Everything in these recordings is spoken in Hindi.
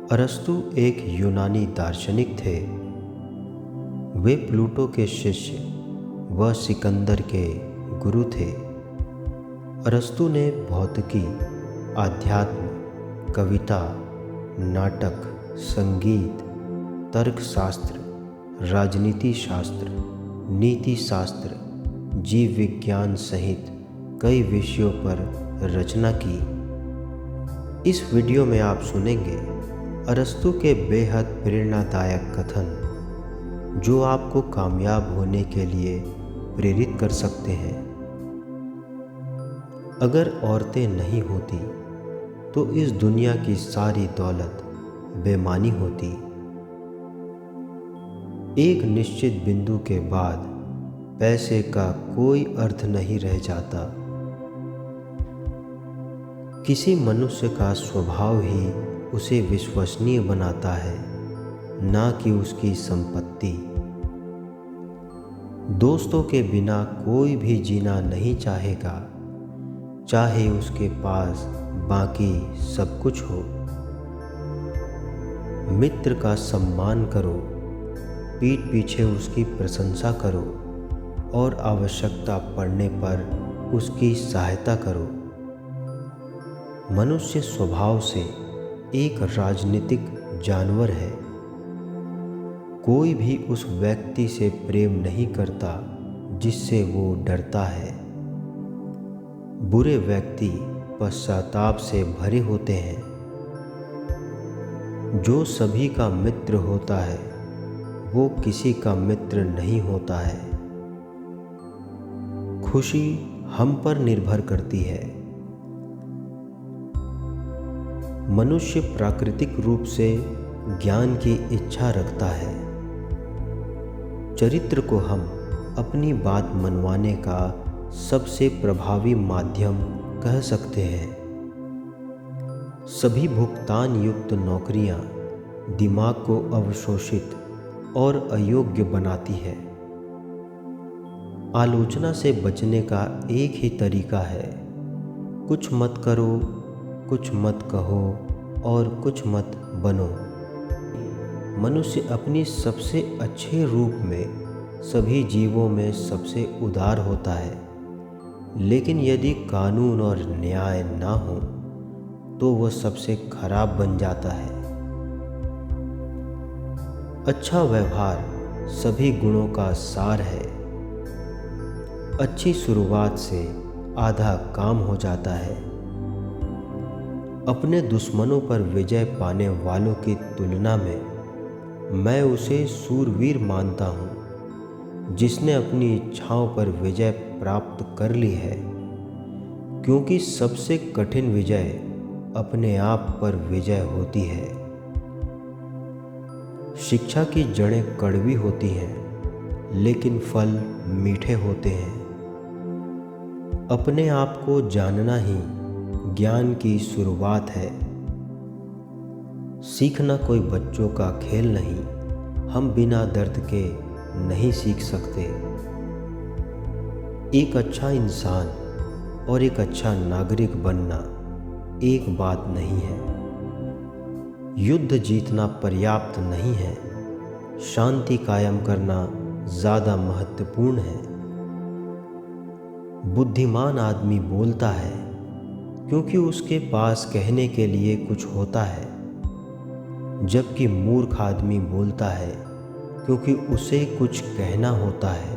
अरस्तु एक यूनानी दार्शनिक थे। वे प्लूटो के शिष्य व सिकंदर के गुरु थे। अरस्तु ने भौतिकी, आध्यात्म, कविता, नाटक, संगीत, तर्कशास्त्र, राजनीति शास्त्र, नीति शास्त्र, जीव विज्ञान सहित कई विषयों पर रचना की। इस वीडियो में आप सुनेंगे अरस्तु के बेहद प्रेरणादायक कथन जो आपको कामयाब होने के लिए प्रेरित कर सकते हैं। अगर औरतें नहीं होती तो इस दुनिया की सारी दौलत बेमानी होती। एक निश्चित बिंदु के बाद पैसे का कोई अर्थ नहीं रह जाता। किसी मनुष्य का स्वभाव ही उसे विश्वसनीय बनाता है, ना कि उसकी संपत्ति। दोस्तों के बिना कोई भी जीना नहीं चाहेगा, चाहे उसके पास बाकी सब कुछ हो। मित्र का सम्मान करो, पीठ पीछे उसकी प्रशंसा करो और आवश्यकता पड़ने पर उसकी सहायता करो। मनुष्य स्वभाव से एक राजनीतिक जानवर है। कोई भी उस व्यक्ति से प्रेम नहीं करता जिससे वो डरता है। बुरे व्यक्ति पश्चाताप से भरे होते हैं। जो सभी का मित्र होता है वो किसी का मित्र नहीं होता है। खुशी हम पर निर्भर करती है। मनुष्य प्राकृतिक रूप से ज्ञान की इच्छा रखता है। चरित्र को हम अपनी बात मनवाने का सबसे प्रभावी माध्यम कह सकते हैं। सभी भुगतान युक्त नौकरियां दिमाग को अवशोषित और अयोग्य बनाती है। आलोचना से बचने का एक ही तरीका है, कुछ मत करो, कुछ मत कहो और कुछ मत बनो। मनुष्य अपनी सबसे अच्छे रूप में सभी जीवों में सबसे उदार होता है, लेकिन यदि कानून और न्याय ना हो तो वह सबसे खराब बन जाता है। अच्छा व्यवहार सभी गुणों का सार है। अच्छी शुरुआत से आधा काम हो जाता है। अपने दुश्मनों पर विजय पाने वालों की तुलना में मैं उसे सूरवीर मानता हूँ जिसने अपनी इच्छाओं पर विजय प्राप्त कर ली है, क्योंकि सबसे कठिन विजय अपने आप पर विजय होती है। शिक्षा की जड़ें कड़वी होती हैं, लेकिन फल मीठे होते हैं। अपने आप को जानना ही ज्ञान की शुरुआत है। सीखना कोई बच्चों का खेल नहीं। हम बिना दर्द के नहीं सीख सकते। एक अच्छा इंसान और एक अच्छा नागरिक बनना एक बात नहीं है। युद्ध जीतना पर्याप्त नहीं है। शांति कायम करना ज़्यादा महत्वपूर्ण है। बुद्धिमान आदमी बोलता है क्योंकि उसके पास कहने के लिए कुछ होता है, जबकि मूर्ख आदमी बोलता है क्योंकि उसे कुछ कहना होता है।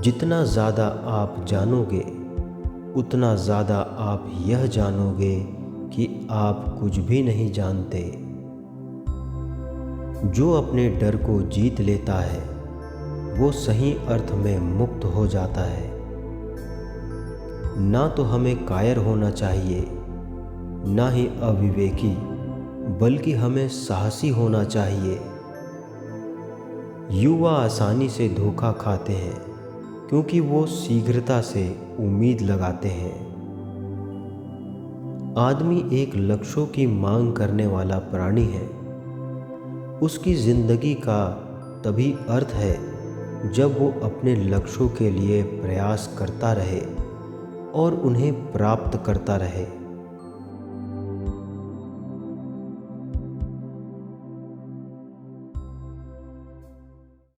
जितना ज़्यादा आप जानोगे उतना ज़्यादा आप यह जानोगे कि आप कुछ भी नहीं जानते। जो अपने डर को जीत लेता है वो सही अर्थ में मुक्त हो जाता है। ना तो हमें कायर होना चाहिए, ना ही अविवेकी, बल्कि हमें साहसी होना चाहिए। युवा आसानी से धोखा खाते हैं क्योंकि वो शीघ्रता से उम्मीद लगाते हैं। आदमी एक लक्ष्यों की मांग करने वाला प्राणी है। उसकी जिंदगी का तभी अर्थ है जब वो अपने लक्ष्यों के लिए प्रयास करता रहे और उन्हें प्राप्त करता रहे।